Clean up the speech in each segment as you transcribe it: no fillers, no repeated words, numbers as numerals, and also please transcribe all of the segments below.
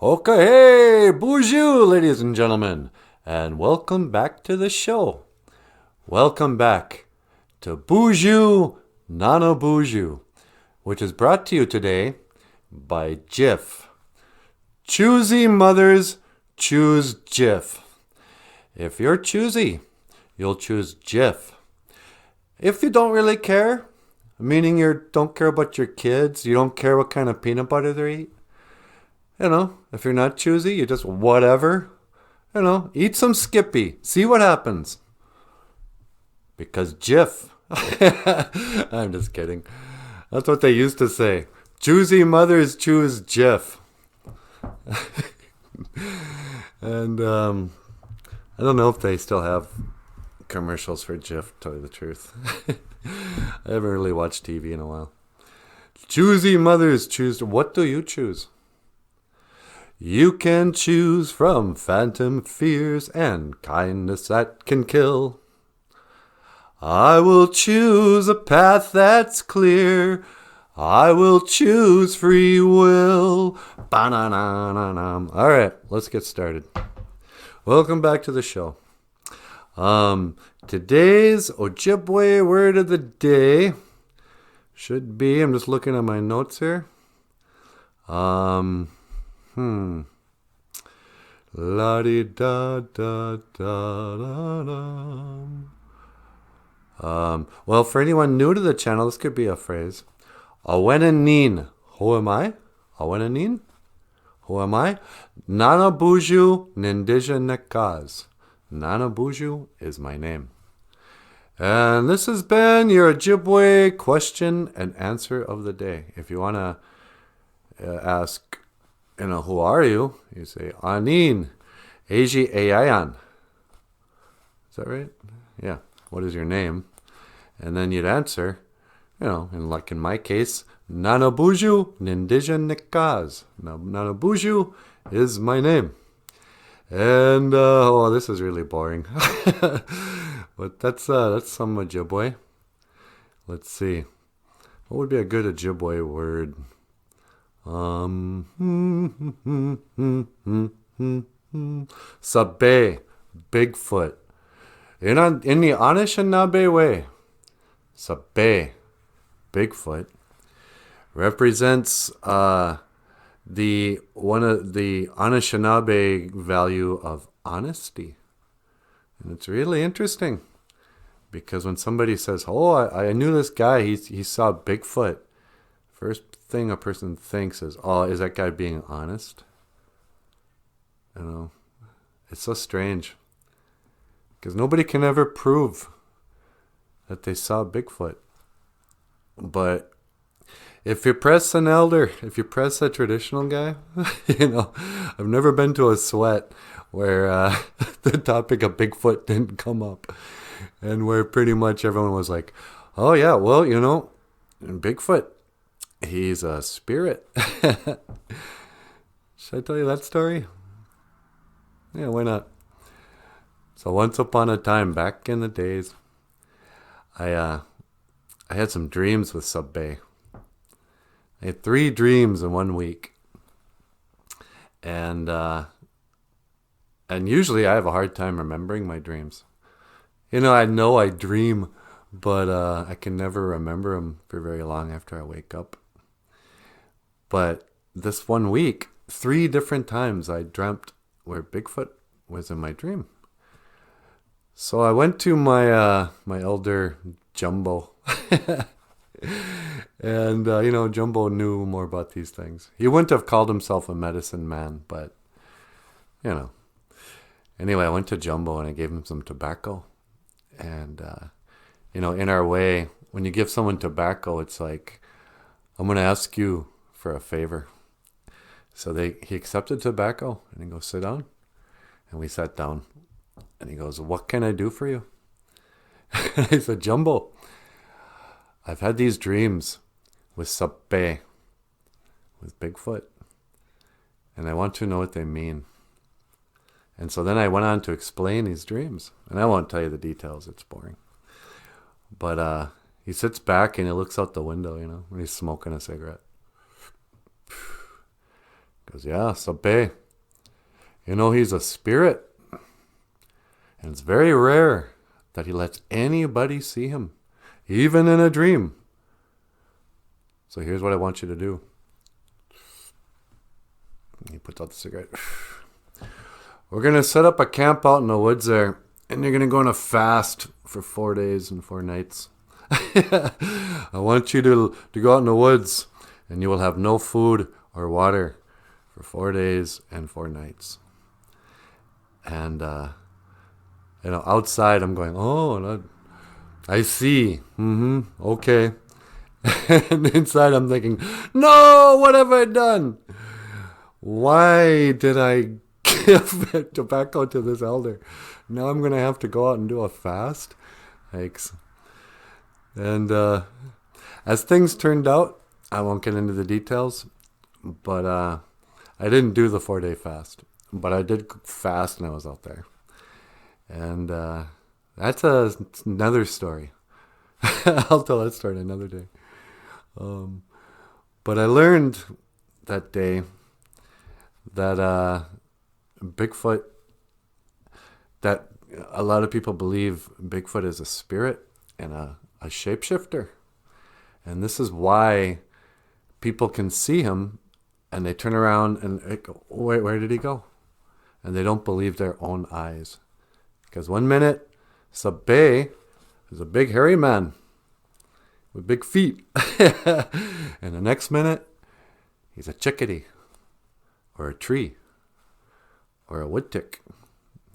Okay, hey, BOOZHOO, ladies and gentlemen, and welcome back to the show. Welcome back to BOOZHOO, Nano BOOZHOO, which is brought to you today by Jif. Choosy mothers choose Jif. If you're choosy, you'll choose Jif. If you don't really care, meaning you don't care about your kids, you don't care what kind of peanut butter they eat, if you're not choosy, you just whatever. Eat some Skippy. See what happens. Because Jif. I'm just kidding. That's what they used to say. Choosy mothers choose Jif. And I don't know if they still have commercials for Jif, to tell you the truth. I haven't really watched TV in a while. Choosy mothers choose. What do you choose? You can choose from phantom fears and kindness that can kill. I will choose a path that's clear. I will choose free will. Ba-na-na-na-na. All right, let's get started. Welcome back to the show. Today's Ojibwe word of the day should be, I'm just looking at my notes here. La-di-da-da-da-da-da. Well, for anyone new to the channel, this could be a phrase. Awenanin. Who am I? Awenanin? Who am I? Nana BOOZHOO Nindija Nekaz. Nana BOOZHOO is my name. And this has been your Ojibwe question and answer of the day. If you want to ask, who are you? You say, Anin, Eji Ayayan. Is that right? Yeah. What is your name? And then you'd answer, and like in my case, Nana BOOZHOO Nindija Nekaz. Nana BOOZHOO is my name. And, this is really boring. But that's some Ojibwe. Let's see. What would be a good Ojibwe word? Sabe, Bigfoot. In the Anishinaabe way, Sabe, Bigfoot, represents the Anishinaabe value of honesty. And it's really interesting because when somebody says, "Oh, I knew this guy, he saw Bigfoot," first thing a person thinks is, "Oh, is that guy being honest?" It's so strange because nobody can ever prove that they saw Bigfoot. But if you press an elder, if you press a traditional guy, I've never been to a sweat where the topic of Bigfoot didn't come up, and where pretty much everyone was like, "Oh yeah, well, Bigfoot, he's a spirit." Should I tell you that story? Yeah, why not? So once upon a time, back in the days, I had some dreams with Sub-Bay. I had 3 dreams in 1 week. And usually I have a hard time remembering my dreams. I know I dream, but I can never remember them for very long after I wake up. But this 1 week, 3 different times I dreamt where Bigfoot was in my dream. So I went to my elder Jumbo. And, Jumbo knew more about these things. He wouldn't have called himself a medicine man, but, Anyway, I went to Jumbo and I gave him some tobacco. And, in our way, when you give someone tobacco, it's like, I'm going to ask you for a favor. So he accepted tobacco and he goes, "Sit down." And we sat down. And he goes, "What can I do for you?" And I said, "Jumbo, I've had these dreams with Sape, with Bigfoot, and I want to know what they mean." And so then I went on to explain these dreams. And I won't tell you the details, it's boring. But he sits back and he looks out the window, when he's smoking a cigarette. Because, yeah, Sabe, he's a spirit. And it's very rare that he lets anybody see him, even in a dream. So here's what I want you to do. He puts out the cigarette. We're going to set up a camp out in the woods there, and you're going to go on a fast for 4 days and 4 nights. I want you to go out in the woods, and you will have no food or water for 4 days and 4 nights. And, outside I'm going, oh, I see. Okay. And inside I'm thinking, no, what have I done? Why did I give tobacco to this elder? Now I'm going to have to go out and do a fast? Thanks. And as things turned out, I won't get into the details, but I didn't do the 4-day fast. But I did fast when I was out there. And that's another story. I'll tell that story another day. But I learned that day that Bigfoot, that a lot of people believe Bigfoot is a spirit and a shapeshifter. And this is why people can see him and they turn around and go, where did he go? And they don't believe their own eyes. Because 1 minute, Sabe is a big hairy man with big feet. And the next minute, he's a chickadee or a tree or a wood tick.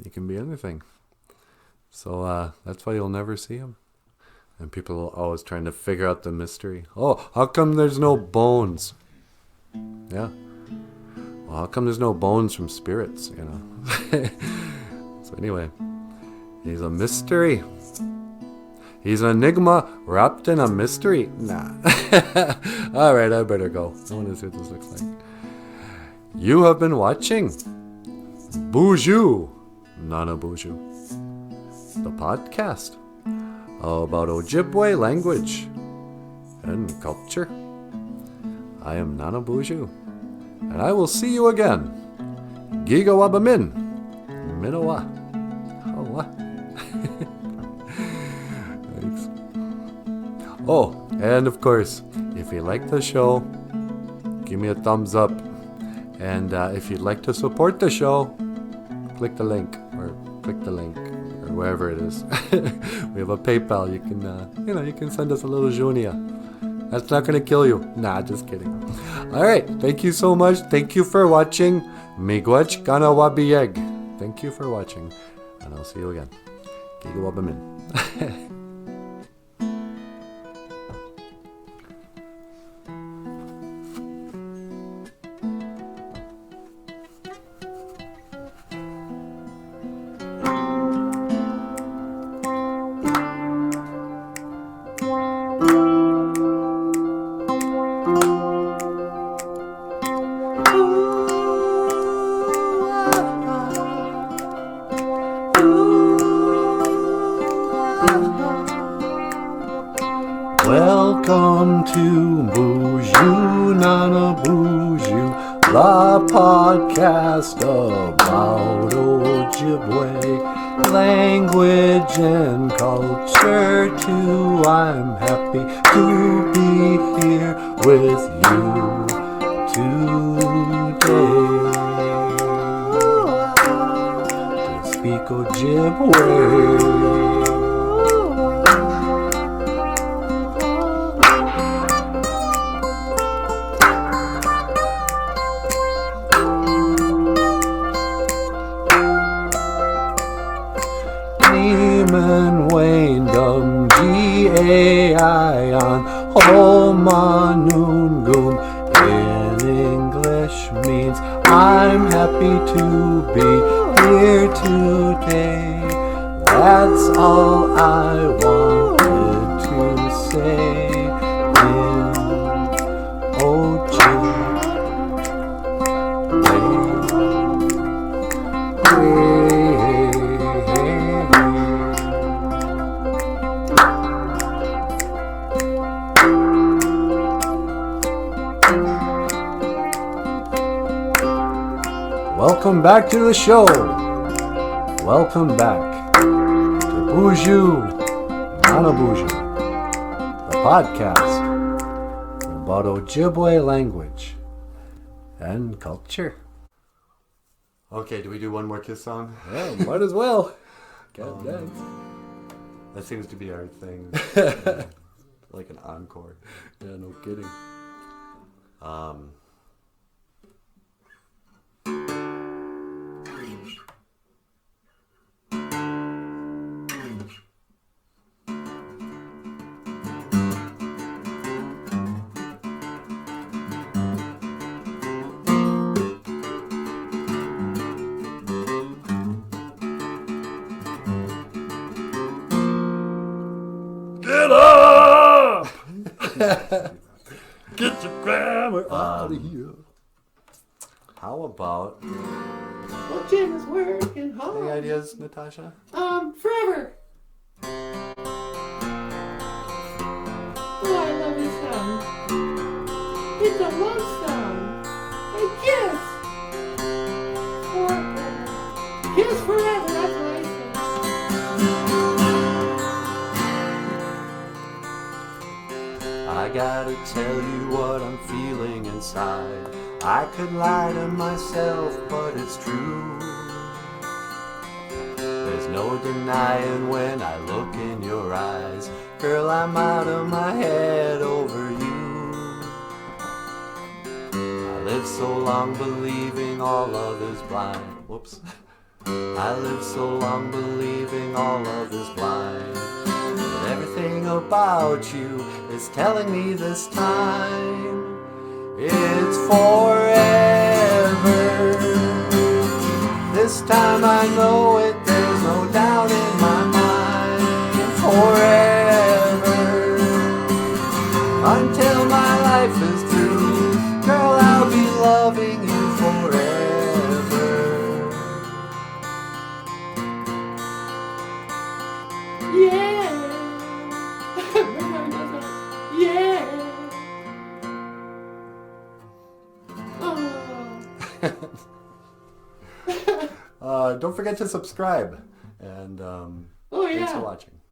He can be anything. So that's why you'll never see him. And people are always trying to figure out the mystery. Oh, how come there's no bones? Yeah. Well, how come there's no bones from spirits, So anyway, he's a mystery. He's an enigma wrapped in a mystery. Nah. All right, I better go. I want to see what this looks like. You have been watching BOOZHOO, Nana BOOZHOO, the podcast about Ojibwe language and culture. I am Nana BOOZHOO, and I will see you again. Giga Wabamin, Minowa. Oh, what? Thanks. Oh, and of course, if you like the show, give me a thumbs up. And if you'd like to support the show, click the link or wherever it is. We have a PayPal. You can, you can send us a little junia. That's not going to kill you. Nah, just kidding. All right. Thank you so much. Thank you for watching. Miigwech kana wabiyeg. Thank you for watching. And I'll see you again. Giga wabamin. Welcome to BOOZHOO, Nana BOOZHOO, the podcast about Ojibwe language and culture too. I'm happy to be here with you today to speak Ojibwe. G-A-I-on Homanungun in English means I'm happy to be here today. That's all I wanted to say in Ojibwe. Welcome back to the show. Welcome back to BOOZHOO, Nana BOOZHOO, the podcast about Ojibwe language and culture. Okay, do we do one more Kiss song? Yeah, might as well. Can't dance. That seems to be our thing. Like an encore. Yeah, no kidding. Get up! Get your grammar out of here. How about... Well, Jim is working hard. Any ideas, Natasha? Forever. Oh, I love this song. It's a love song. A kiss. Forever. Kiss forever, that's what I say. I gotta tell you what I'm feeling inside. I could lie to myself, but it's true. There's no denying when I look in your eyes. Girl, I'm out of my head over you. I lived so long believing all love is blind. Whoops. I lived so long believing all love is blind. But everything about you is telling me this time it's forever. This time I know it, there's no doubt in my mind. Forever. Until my life is through, girl, I'll be loving you forever. Yeah. Yeah. Oh. Don't forget to subscribe. And Oh, yeah. thanks for watching.